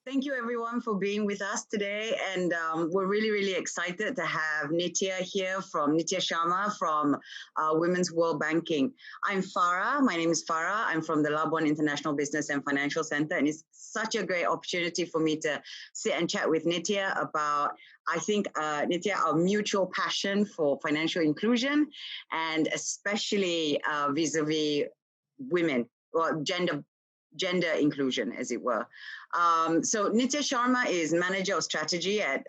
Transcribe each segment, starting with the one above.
Thank you everyone for being with us today. And we're really, really excited to have Nithya here from Nithya Sharma from Women's World Banking. I'm Farah. My name is Farah. I'm from the Labuan International Business and Financial Center. And it's such a great opportunity for me to sit and chat with Nithya about, I think, Nithya, our mutual passion for financial inclusion and especially vis-a-vis women, or gender inclusion, as it were. So Nithya Sharma is Manager of Strategy at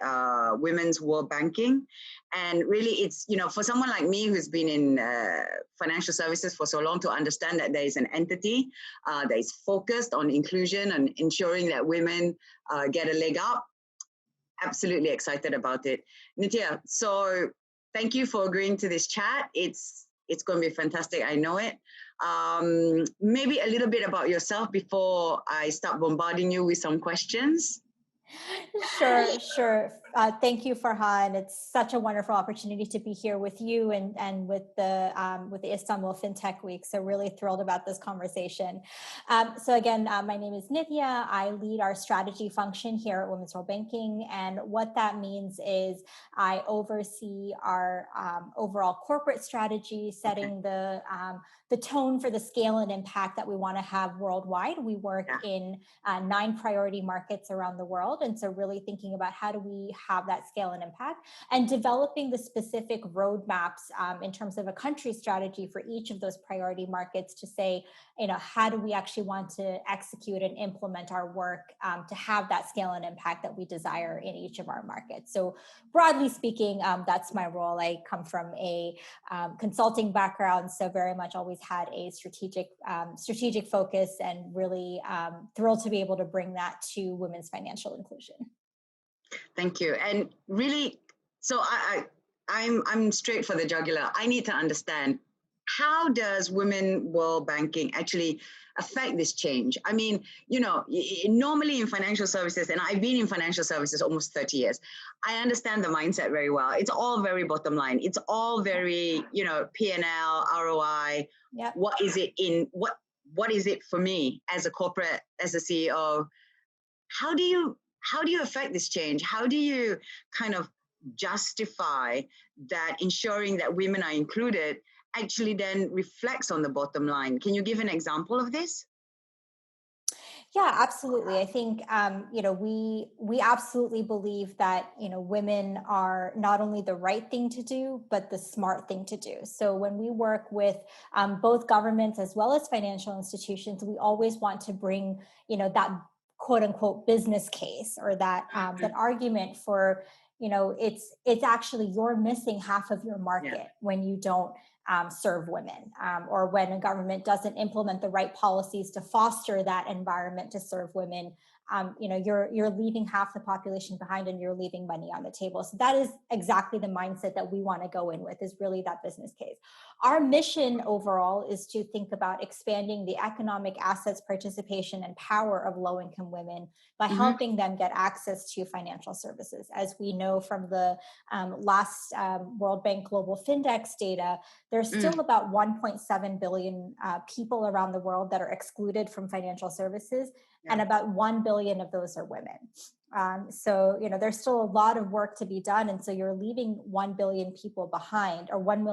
Women's World Banking. And really it's, for someone like me who's been in financial services for so long to understand that there is an entity that is focused on inclusion and ensuring that women get a leg up. Absolutely excited about it. Nithya, so thank you for agreeing to this chat. It's going to be fantastic, I know it. Maybe a little bit about yourself before I start bombarding you with some questions. Sure. Thank you, Farhan. It's such a wonderful opportunity to be here with you and with the Istanbul Fintech Week. So really thrilled about this conversation. So again, my name is Nithya. I lead our strategy function here at Women's World Banking, and what that means is I oversee our overall corporate strategy, setting the tone for the scale and impact that we want to have worldwide. We work in 9 priority markets around the world. And so really thinking about how do we have that scale and impact, and developing the specific roadmaps in terms of a country strategy for each of those priority markets to say, how do we actually want to execute and implement our work to have that scale and impact that we desire in each of our markets. So broadly speaking, that's my role. I come from a consulting background, so very much always had a strategic focus, and really thrilled to be able to bring that to women's financial inclusion. Thank you. And really, so I'm straight for the jugular. I need to understand, how does Women World Banking actually affect this change? I mean, normally in financial services, and I've been in financial services almost 30 years, I understand the mindset very well. It's all very bottom line. It's all very, P&L, ROI. Yep. What is it for me as a corporate, as a CEO? How do you affect this change? How do you kind of justify that ensuring that women are included actually then reflects on the bottom line? Can you give an example of this? Yeah, absolutely. I think, we absolutely believe that, women are not only the right thing to do, but the smart thing to do. So when we work with both governments as well as financial institutions, we always want to bring, that quote unquote business case, or that that argument for, it's actually you're missing half of your market when you don't serve women, or when a government doesn't implement the right policies to foster that environment to serve women. You're leaving half the population behind, and you're leaving money on the table. So that is exactly the mindset that we want to go in with, is really that business case. Our mission overall is to think about expanding the economic assets, participation, and power of low-income women by helping them get access to financial services. As we know from the last World Bank Global Fintech data, there's still about 1.7 billion people around the world that are excluded from financial services, and about 1 billion of those are women. So, there's still a lot of work to be done. And so you're leaving 1 billion people behind, or 1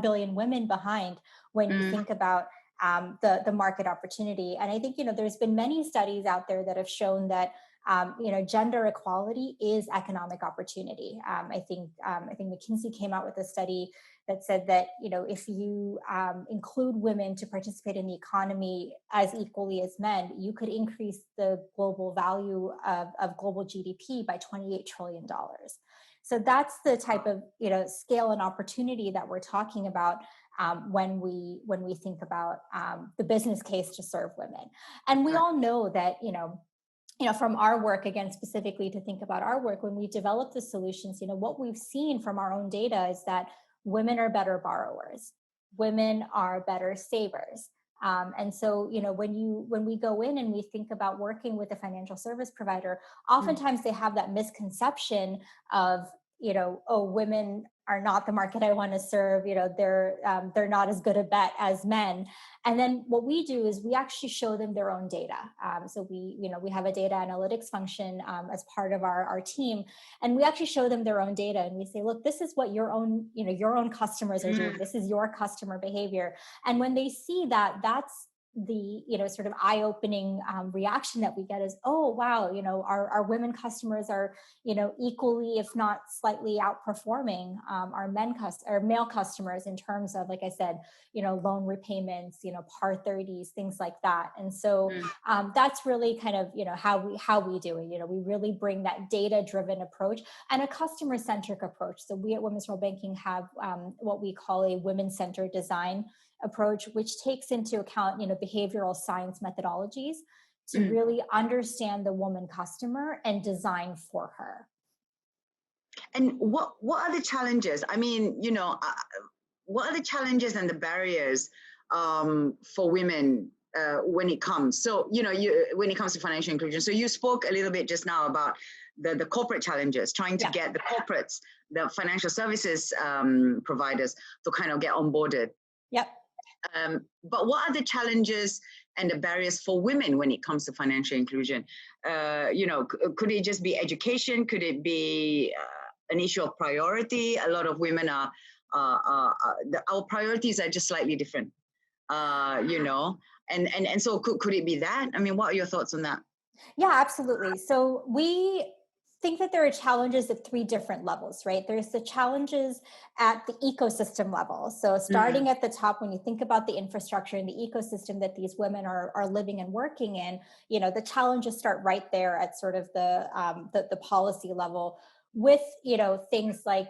billion women behind, when you think about the market opportunity. And I think, there's been many studies out there that have shown that gender equality is economic opportunity. I think McKinsey came out with a study that said that, if you include women to participate in the economy as equally as men, you could increase the global value of global GDP by $28 trillion. So that's the type of, scale and opportunity that we're talking about when we think about the business case to serve women. And we all know that, from our work, again, specifically to think about our work, when we develop the solutions, what we've seen from our own data is that women are better borrowers, women are better savers. And so, when we go in and we think about working with a financial service provider, oftentimes they have that misconception of, oh, women are not the market I want to serve. They're not as good a bet as men. And then what we do is we actually show them their own data. So we have a data analytics function as part of our team, and we actually show them their own data, and we say, look, this is what your own customers are doing. This is your customer behavior. And when they see that, that's the sort of eye-opening reaction that we get is, oh wow, our women customers are equally, if not slightly outperforming our male customers in terms of, like I said, loan repayments, par 30s, things like that. And so that's really kind of how we do it. We really bring that data-driven approach and a customer-centric approach. So we at Women's World Banking have what we call a women-centered design approach, which takes into account, behavioral science methodologies to really understand the woman customer and design for her. And what are the challenges? I mean, what are the challenges and the barriers for women when it comes? So, when it comes to financial inclusion. So you spoke a little bit just now about the corporate challenges, trying to get the corporates, the financial services providers to kind of get onboarded. Yep. But what are the challenges and the barriers for women when it comes to financial inclusion? Could it just be education? Could it be an issue of priority? A lot of women our priorities are just slightly different, and so could it be that? I mean, what are your thoughts on that? Yeah, absolutely. So we think that there are challenges at three different levels, right? There's the challenges at the ecosystem level. So starting at the top, when you think about the infrastructure and the ecosystem that these women are living and working in, the challenges start right there at sort of the policy level with, things like,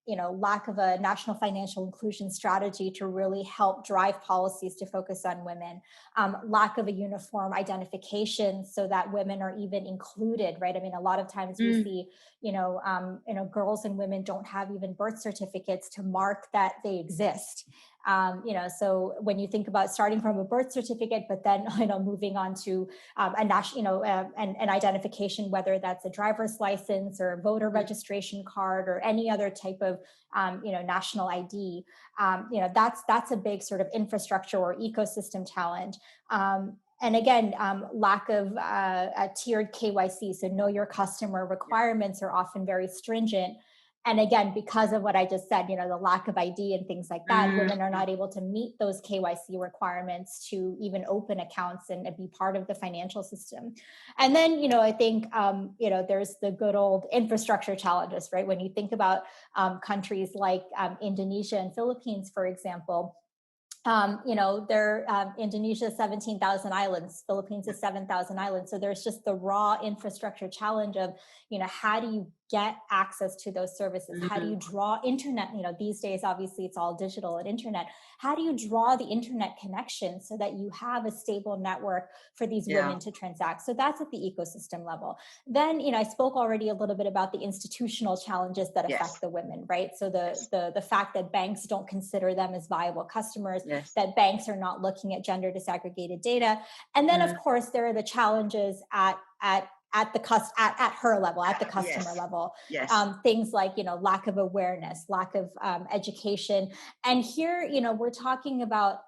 lack of a national financial inclusion strategy to really help drive policies to focus on women, lack of a uniform identification so that women are even included, right? I mean, a lot of times we see, girls and women don't have even birth certificates to mark that they exist. So when you think about starting from a birth certificate, but then, moving on to a national, an identification, whether that's a driver's license or a voter registration card or any other type of, national ID, that's a big sort of infrastructure or ecosystem challenge. And again, lack of a tiered KYC, so know your customer requirements are often very stringent. And again, because of what I just said, the lack of ID and things like that, women are not able to meet those KYC requirements to even open accounts and be part of the financial system. And then, I think, there's the good old infrastructure challenges, right? When you think about countries like Indonesia and Philippines, for example, Indonesia is 17,000 islands, Philippines is 7,000 islands. So there's just the raw infrastructure challenge of, how do you get access to those services? How do you draw internet? These days, obviously it's all digital and internet. How do you draw the internet connection so that you have a stable network for these women to transact? So that's at the ecosystem level. Then, I spoke already a little bit about the institutional challenges that affect the women, right? So the fact that banks don't consider them as viable customers, that banks are not looking at gender disaggregated data. And then, of course, there are the challenges at her level, at the customer level. Things like, lack of awareness, lack of education. And here, we're talking about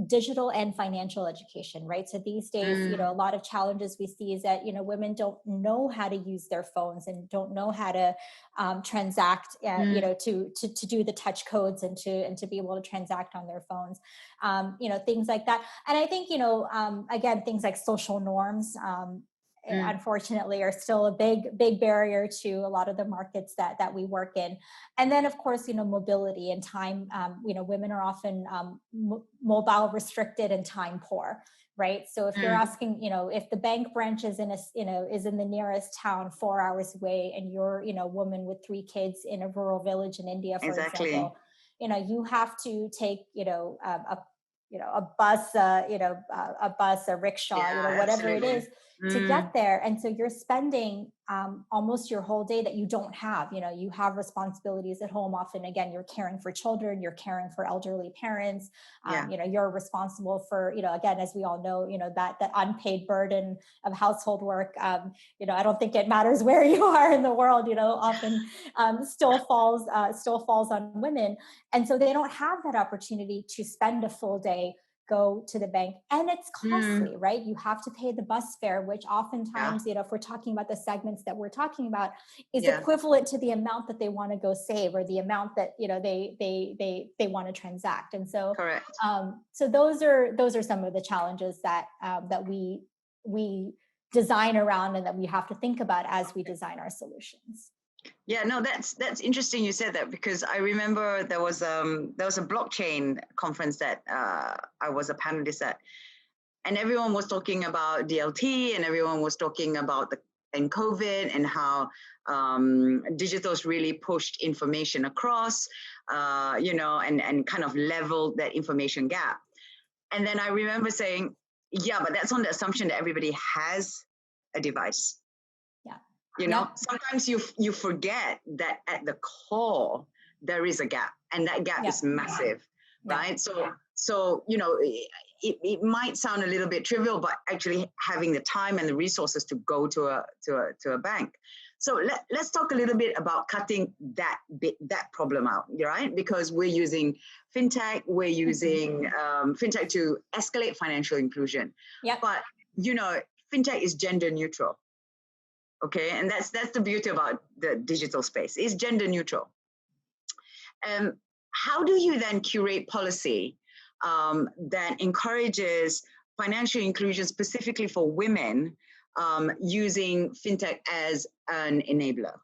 digital and financial education, right? So these days, a lot of challenges we see is that, women don't know how to use their phones and don't know how to transact, to do the touch codes and to be able to transact on their phones, things like that. And I think, again, things like social norms, unfortunately are still a big barrier to a lot of the markets that we work in. And then, of course, mobility and time, women are often mobile restricted and time poor, right? So if you're asking, if the bank branch is is in the nearest town 4 hours away, and you're, a woman with 3 kids in a rural village in India, for example, you have to take, a bus, a rickshaw, whatever it is, to get there. And so you're spending, almost your whole day that you don't have. You have responsibilities at home. Often, again, you're caring for children, you're caring for elderly parents. You're responsible for, again, as we all know, that unpaid burden of household work. I don't think it matters where you are in the world. Often still falls on women, and so they don't have that opportunity to spend a full day, go to the bank, and it's costly, right? You have to pay the bus fare, which oftentimes, if we're talking about the segments that we're talking about, is equivalent to the amount that they want to go save, or the amount that they want to transact. And so, correct. So those are some of the challenges that we design around, and that we have to think about as we design our solutions. Yeah, no, that's interesting you said that, because I remember there was a blockchain conference that I was a panelist at, and everyone was talking about DLT, and everyone was talking about and COVID, and how digital's really pushed information across, and kind of leveled that information gap. And then I remember saying, yeah, but that's on the assumption that everybody has a device. Sometimes you forget that at the core there is a gap, and that gap is massive, right? So it might sound a little bit trivial, but actually having the time and the resources to go to a bank. So let's talk a little bit about cutting that problem out, right? Because we're using fintech, fintech to escalate financial inclusion. But fintech is gender neutral. Okay, and that's the beauty about the digital space. It's gender neutral. How do you then curate policy that encourages financial inclusion specifically for women, using fintech as an enabler?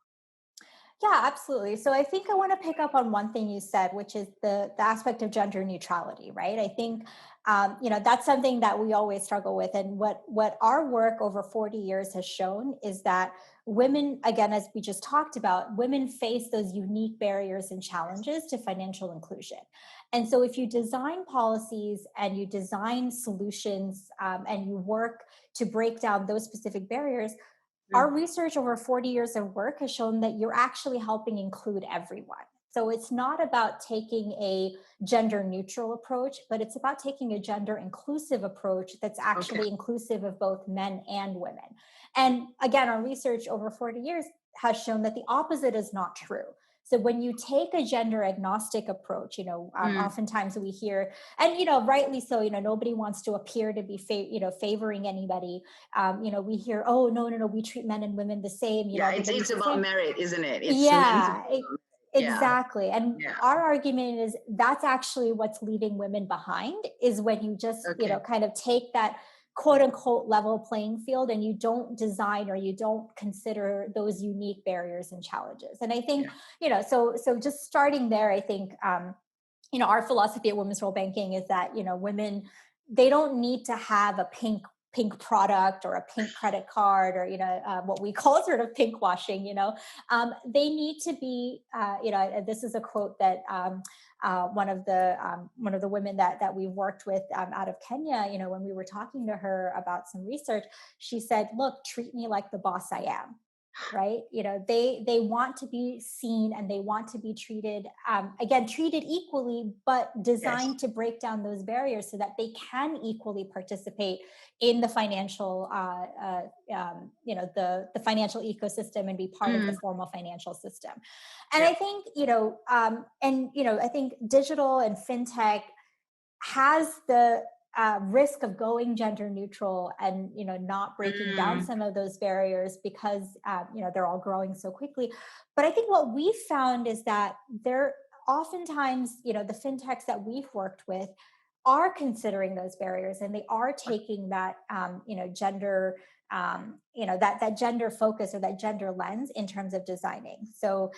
Yeah, absolutely. So I think I want to pick up on one thing you said, which is the aspect of gender neutrality, right? I think, that's something that we always struggle with. And what our work over 40 years has shown is that women, again, as we just talked about, women face those unique barriers and challenges to financial inclusion. And so if you design policies and you design solutions, and you work to break down those specific barriers, our research over 40 years of work has shown that you're actually helping include everyone. So it's not about taking a gender neutral approach, but it's about taking a gender inclusive approach that's actually inclusive of both men and women. And again, our research over 40 years has shown that the opposite is not true. So when you take a gender agnostic approach, oftentimes we hear, and rightly so, nobody wants to appear to be favoring anybody. We hear, oh no, we treat men and women the same. It's about merit, isn't it? Exactly. And our argument is that's actually what's leaving women behind, is when you just kind of take that quote unquote level playing field and you don't design, or you don't consider those unique barriers and challenges. And I think, so just starting there, I think, our philosophy at Women's World Banking is that, women, they don't need to have a pink product or a pink credit card, or, what we call sort of pink washing, they need to be, this is a quote that, one of the women that we've worked with out of Kenya, when we were talking to her about some research, she said, look, treat me like the boss I am. Right? They want to be seen, and they want to be treated equally, but designed to break down those barriers so that they can equally participate in the financial, the financial ecosystem, and be part of the formal financial system. And I think, I think digital and fintech has the risk of going gender neutral and not breaking down some of those barriers, because they're all growing so quickly. But I think what we found is that there oftentimes, the fintechs that we've worked with are considering those barriers, and they are taking that gender that gender focus, or that gender lens in terms of designing. So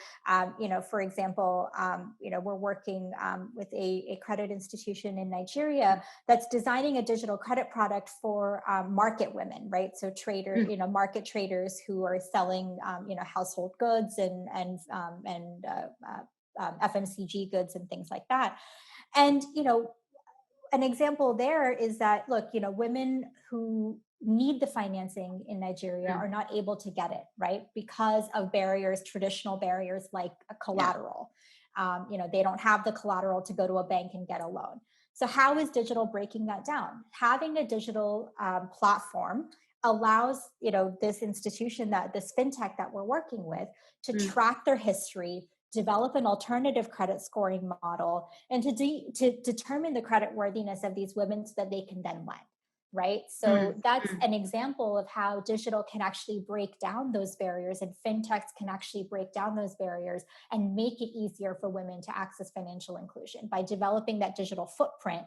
for example, we're working with a credit institution in Nigeria that's designing a digital credit product for market women, right? So market traders who are selling household goods and FMCG goods and things like that. And an example there is that, look, women who need the financing in Nigeria are not able to get it, right? Because of barriers, traditional barriers like a collateral. They don't have the collateral to go to a bank and get a loan. So how is digital breaking that down? Having a digital platform allows, this institution, this fintech that we're working with, to track their history, develop an alternative credit scoring model, and to determine the credit worthiness of these women so that they can then lend. Right. So that's an example of how digital can actually break down those barriers, and fintechs can actually break down those barriers and make it easier for women to access financial inclusion by developing that digital footprint.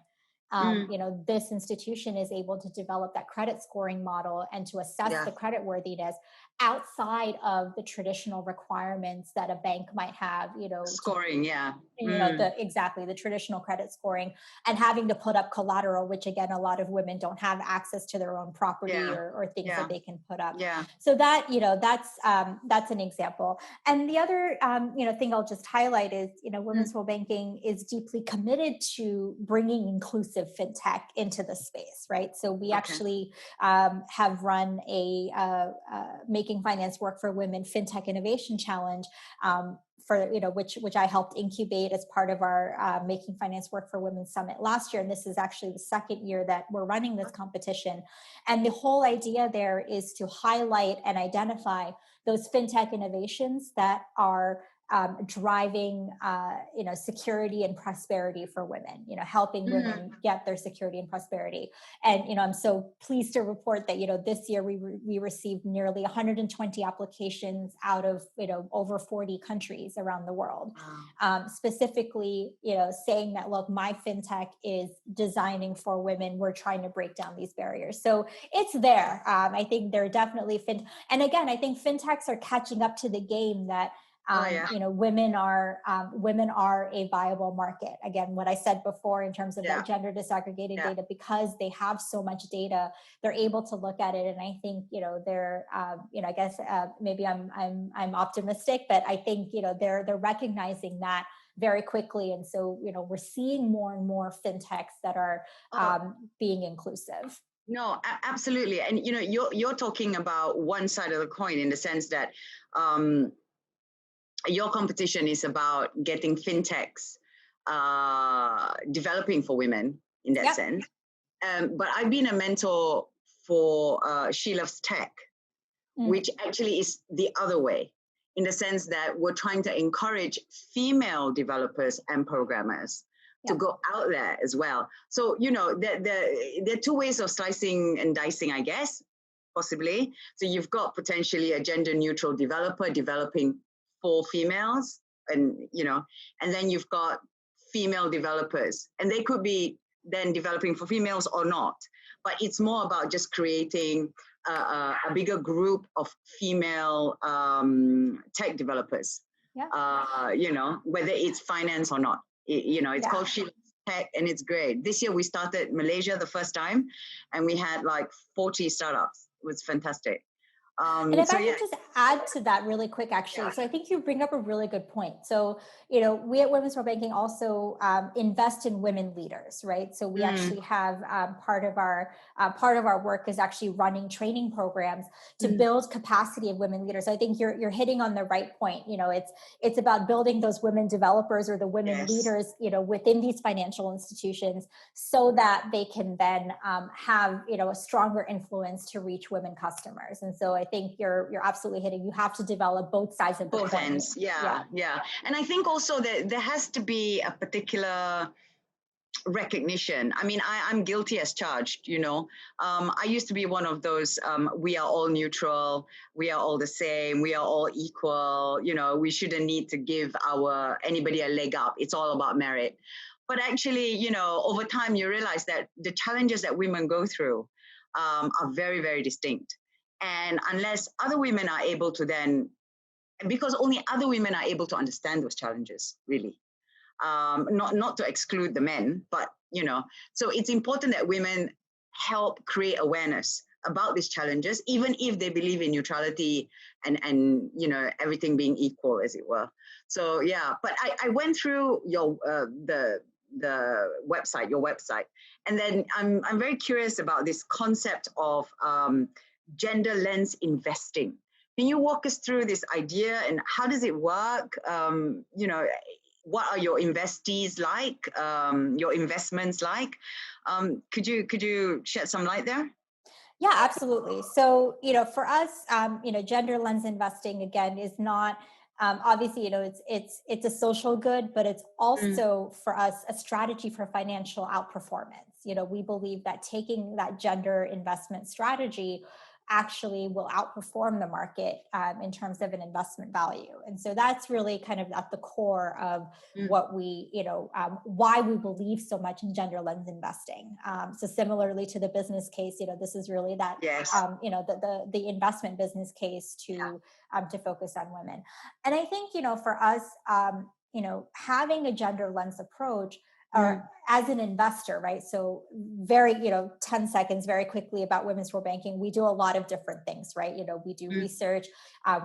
This institution is able to develop that credit scoring model and to assess the credit worthiness outside of the traditional requirements that a bank might have, scoring, the traditional credit scoring, and having to put up collateral, which again, a lot of women don't have access to their own property or things that they can put up. So that, that's an example. And the other, thing I'll just highlight is, Women's World Banking is deeply committed to bringing inclusive fintech into the space, right? So we actually have run a Making Finance Work for Women FinTech Innovation Challenge, which I helped incubate as part of our Making Finance Work for Women Summit last year. And this is actually the second year that we're running this competition. And the whole idea there is to highlight and identify those fintech innovations that are driving, security and prosperity for women, helping women get their security and prosperity. And, I'm so pleased to report that, this year we received nearly 120 applications out of, over 40 countries around the world, specifically, saying that, look, my fintech is designing for women. We're trying to break down these barriers. So it's there. I think there are definitely and again, I think fintechs are catching up to the game that, women are a viable market. Again, what I said before in terms of that gender disaggregated data, because they have so much data, they're able to look at it. And I think, they're, I guess maybe I'm optimistic, but I think, they're recognizing that very quickly. And so, we're seeing more and more fintechs that are being inclusive. No, absolutely. And, you're talking about one side of the coin in the sense that, your competition is about getting fintechs developing for women in that sense. But I've been a mentor for She Loves Tech, which actually is the other way, in the sense that we're trying to encourage female developers and programmers to go out there as well. So, there are two ways of slicing and dicing, I guess, possibly. So you've got potentially a gender neutral developer developing for females, and and then you've got female developers, and they could be then developing for females or not, but it's more about just creating a bigger group of female tech developers, whether it's finance or not. It's called She Loves Tech, and it's great. This year we started Malaysia the first time, and we had like 40 startups. It was fantastic. And if I could just add to that really quick, actually. So I think you bring up a really good point. So, we at Women's World Banking also invest in women leaders, right? So we actually have part of our work is actually running training programs to build capacity of women leaders. So I think you're hitting on the right point. It's about building those women developers or the women leaders, within these financial institutions, so that they can then have, a stronger influence to reach women customers. And so I think you're absolutely hitting. You have to develop both sides of the coin. Both ends, yeah. And I think also that there has to be a particular recognition. I mean, I'm guilty as charged, I used to be one of those, we are all neutral, we are all the same, we are all equal, we shouldn't need to give anybody a leg up. It's all about merit. But actually, over time, you realize that the challenges that women go through are very, very distinct. And unless other women are able to because only other women are able to understand those challenges, really. Not to exclude the men, but, so it's important that women help create awareness about these challenges, even if they believe in neutrality and everything being equal, as it were. So, but I went through website, your website. And then I'm very curious about this concept of gender lens investing. Can you walk us through this idea and how does it work? What are your investees like? Your investments like? Could you shed some light there? Yeah, absolutely. So, for us, gender lens investing again is not obviously, it's a social good, but it's also for us a strategy for financial outperformance. We believe that taking that gender investment strategy actually will outperform the market in terms of an investment value. And so that's really kind of at the core of what we, why we believe so much in gender lens investing. So similarly to the business case, this is really that, yes. The investment business case to focus on women. And I think, for us, having a gender lens approach, or as an investor, right? So very, 10 seconds very quickly about women's world banking. We do a lot of different things, right? We do research.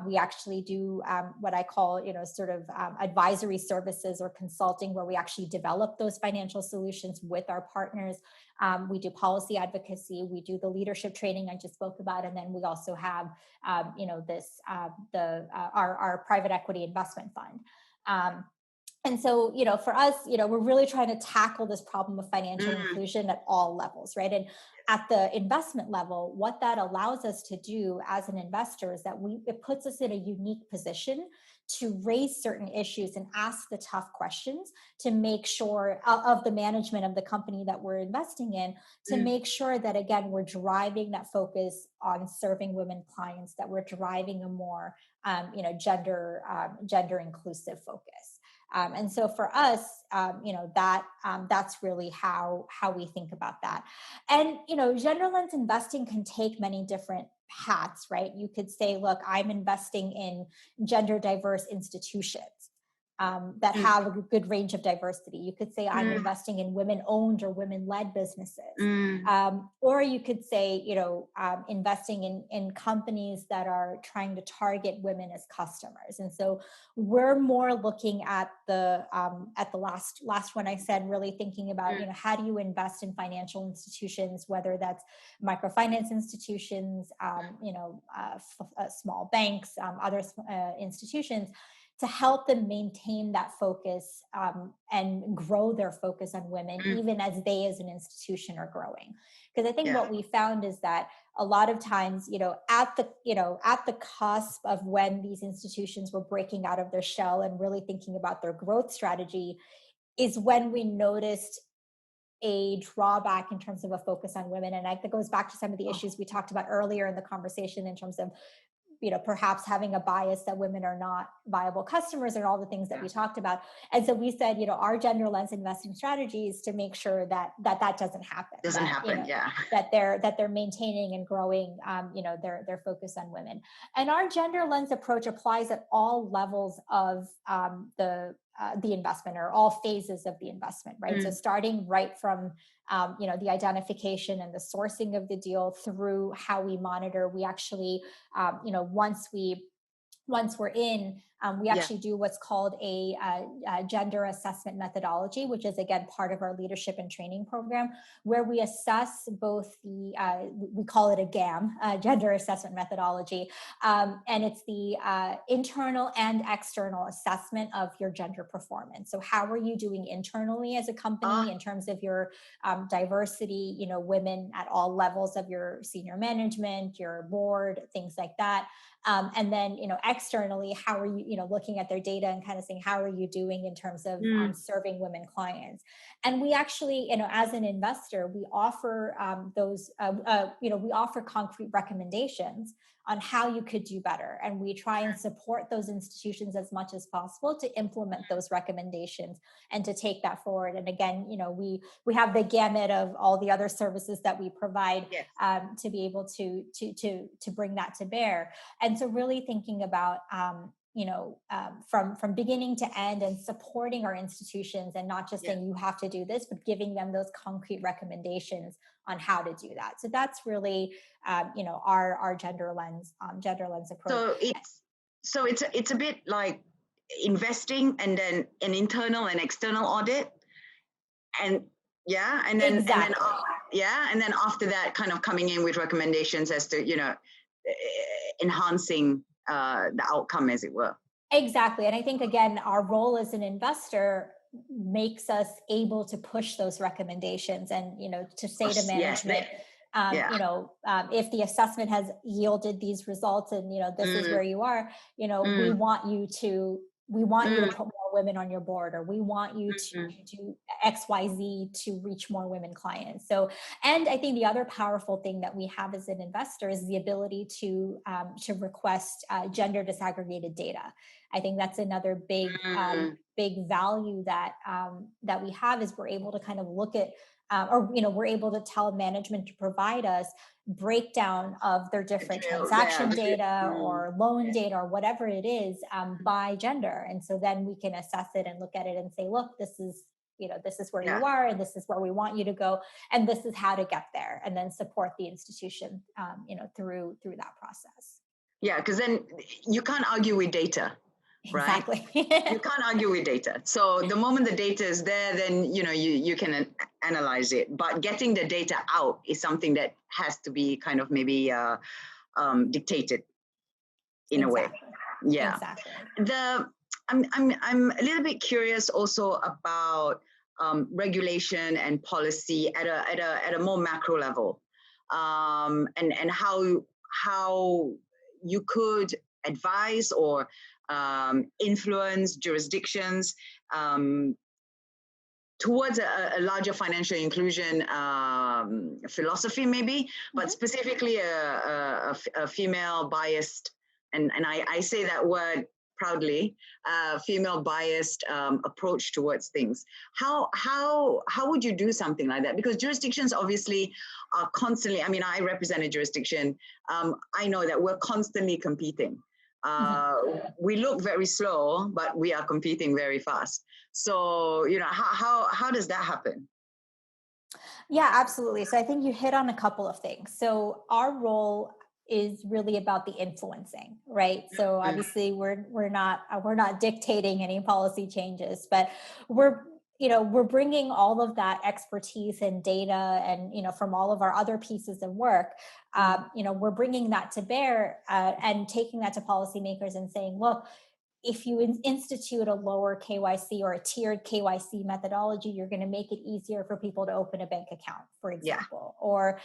We actually do what I call, advisory services or consulting, where we actually develop those financial solutions with our partners. We do policy advocacy. We do the leadership training I just spoke about. And then we also have, our private equity investment fund. And so, for us, we're really trying to tackle this problem of financial inclusion at all levels, right? And at the investment level, what that allows us to do as an investor is that it puts us in a unique position to raise certain issues and ask the tough questions to make sure of the management of the company that we're investing in, to make sure that, again, we're driving that focus on serving women clients, that we're driving a more, gender inclusive focus. And so for us, that's really how we think about that. And, gender lens investing can take many different hats, right? You could say, look, I'm investing in gender diverse institutions that have a good range of diversity. You could say I'm investing in women-owned or women-led businesses. Or you could say, investing in companies that are trying to target women as customers. And so we're more looking at the last one I said, really thinking about, how do you invest in financial institutions, whether that's microfinance institutions, small banks, other institutions, to help them maintain that focus and grow their focus on women, even as they as an institution are growing. Because I think what we found is that a lot of times, at the cusp of when these institutions were breaking out of their shell and really thinking about their growth strategy, is when we noticed a drawback in terms of a focus on women. And that goes back to some of the issues we talked about earlier in the conversation in terms of perhaps having a bias that women are not viable customers and all the things that we talked about. And so we said, our gender lens investing strategies to make sure that doesn't happen. That they're maintaining and growing, their focus on women. And our gender lens approach applies at all levels of the investment, or all phases of the investment, right? So starting right from the identification and the sourcing of the deal through how we monitor. We actually, once we're in, we actually do what's called a gender assessment methodology, which is, again, part of our leadership and training program, where we assess both we call it a GAM, gender assessment methodology, and it's the internal and external assessment of your gender performance. So how are you doing internally as a company in terms of your diversity, women at all levels of your senior management, your board, things like that. And then, externally, how are you, looking at their data and kind of saying, how are you doing in terms of serving women clients? And we actually, as an investor, we offer we offer concrete recommendations on how you could do better. And we try and support those institutions as much as possible to implement those recommendations and to take that forward. And again, we have the gamut of all the other services that we provide to be able to bring that to bear. And so really thinking about, from beginning to end, and supporting our institutions, and not just saying you have to do this, but giving them those concrete recommendations on how to do that. So that's really, our gender lens approach. So it's a bit like investing and then an internal and external audit. And yeah, Exactly. and then after that, kind of coming in with recommendations as to, enhancing the outcome, as it were. Exactly. And I think, again, our role as an investor makes us able to push those recommendations and, to say to Yes. management, Yeah. if the assessment has yielded these results and, this is where you are, we Mm, want you to, we want you to mm, put more women on your board, or we want you mm, to do XYZ to reach more women clients. So, and I think the other powerful thing that we have as an investor is the ability to request gender disaggregated data. I think that's another mm. big value that we have, is we're able to kind of look at, we're able to tell management to provide us breakdown of their different transaction data or loan data or whatever it is, by gender. And so then we can assess it and look at it and say, look, this is where Yeah. you are, and this is where we want you to go, and this is how to get there, and then support the institution, through that process. Yeah, because then you can't argue with data, right? Exactly. You can't argue with data. So the moment the data is there, then you can analyze it. But getting the data out is something that has to be kind of maybe dictated in a way. Yeah. Exactly. I'm a little bit curious also about regulation and policy at a more macro level, and how you could advise or influence jurisdictions towards a larger financial inclusion philosophy, maybe, but specifically a female biased, and I say that word proudly, female biased approach towards things. How would you do something like that? Because jurisdictions obviously are constantly, I mean, I represent a jurisdiction. I know that we're constantly competing. We look very slow, but we are competing very fast. So, how does that happen? Yeah, absolutely. So I think you hit on a couple of things. So our role is really about the influencing, right? So obviously we're not dictating any policy changes, but we're bringing all of that expertise and data, and from all of our other pieces of work, we're bringing that to bear, and taking that to policymakers and saying, look, if you institute a lower KYC or a tiered KYC methodology, you're going to make it easier for people to open a bank account, for example, or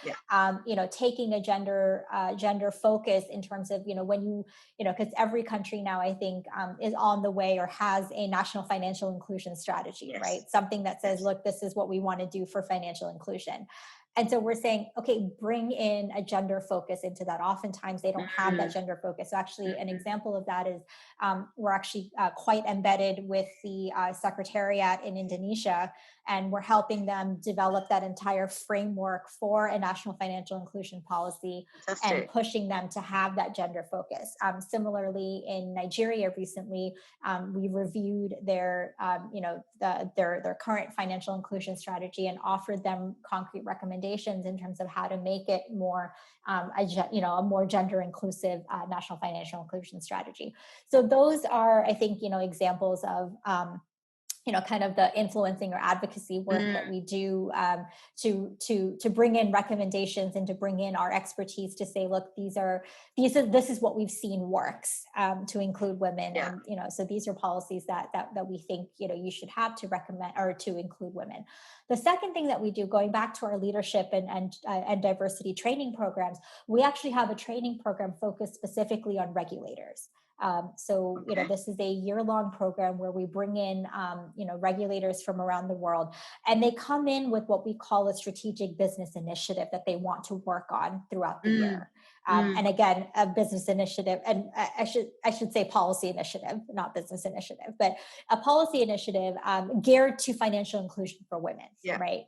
taking a gender focus in terms of when because every country now, I think, is on the way or has a national financial inclusion strategy, right? Something that says, look, this is what we want to do for financial inclusion. And so we're saying, okay, bring in a gender focus into that. Oftentimes they don't have that gender focus. So actually an example of that is we're actually quite embedded with the Secretariat in Indonesia, and we're helping them develop that entire framework for a national financial inclusion policy. Fantastic. And pushing them to have that gender focus. Similarly, in Nigeria recently, we reviewed their current financial inclusion strategy and offered them concrete recommendations in terms of how to make it more a more gender inclusive national financial inclusion strategy. So those are, I think, examples of kind of the influencing or advocacy work that we do to bring in recommendations and to bring in our expertise to say, look, this is what we've seen works to include women, and so these are policies that we think you should have to recommend or to include women. The second thing that we do, going back to our leadership and diversity training programs, we actually have a training program focused specifically on regulators. This is a year-long program where we bring in, regulators from around the world, and they come in with what we call a strategic business initiative that they want to work on throughout the year. And again, a business initiative, and I should say policy initiative, not business initiative, but a policy initiative geared to financial inclusion for women, right?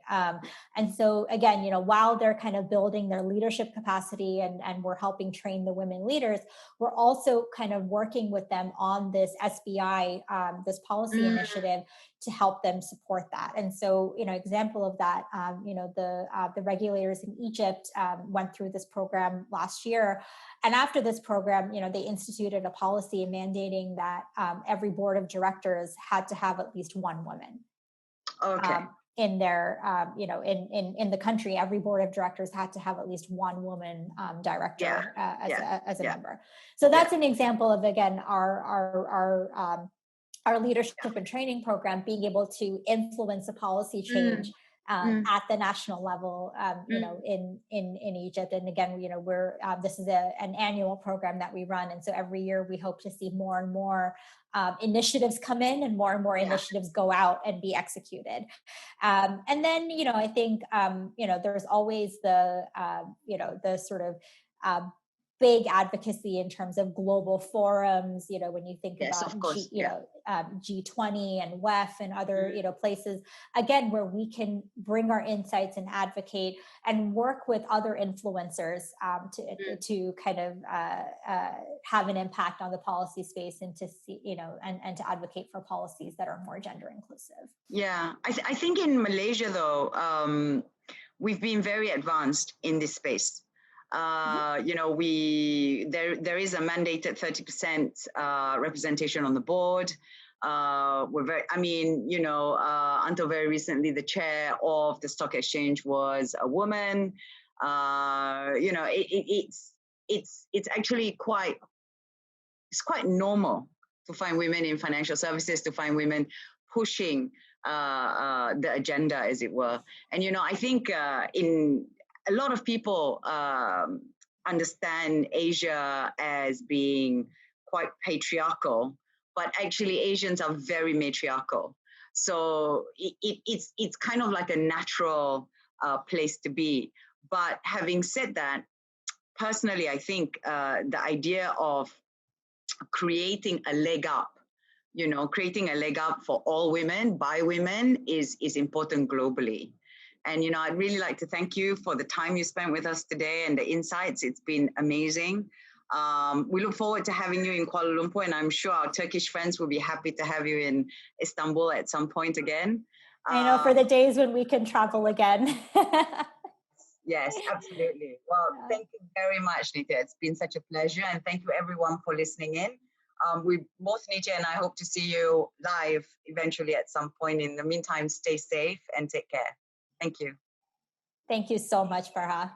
And so again, while they're kind of building their leadership capacity and we're helping train the women leaders, we're also kind of working with them on this SBI, this policy initiative, to help them support that. And so, example of that, the regulators in Egypt went through this program last year. And after this program, they instituted a policy mandating that every board of directors had to have at least one woman. Okay. in their, in the country, every board of directors had to have at least one woman director as a member. So that's an example of, again, our leadership and training program being able to influence a policy change at the national level, in Egypt. And again, we're this is an annual program that we run, and so every year we hope to see more and more initiatives come in and more initiatives go out and be executed. And then, I think, there's always the sort of big advocacy in terms of global forums, when you think about G20 and WEF and other places, again, where we can bring our insights and advocate and work with other influencers to kind of have an impact on the policy space, and to see, and to advocate for policies that are more gender inclusive. Yeah, I think in Malaysia, though, we've been very advanced in this space. There is a mandated 30% representation on the board. Until very recently, the chair of the stock exchange was a woman. It's actually quite normal to find women in financial services, to find women pushing the agenda, as it were. And I think a lot of people understand Asia as being quite patriarchal, but actually Asians are very matriarchal. So it's kind of like a natural place to be. But having said that, personally, I think the idea of creating a leg up for all women, by women, is important globally. And, I'd really like to thank you for the time you spent with us today and the insights. It's been amazing. We look forward to having you in Kuala Lumpur, and I'm sure our Turkish friends will be happy to have you in Istanbul at some point again. I know, for the days when we can travel again. Yes, absolutely. Well, thank you very much, Nithya. It's been such a pleasure, and thank you everyone for listening in. We both, Nithya and I, hope to see you live eventually at some point. In the meantime, stay safe and take care. Thank you. Thank you so much, Farah.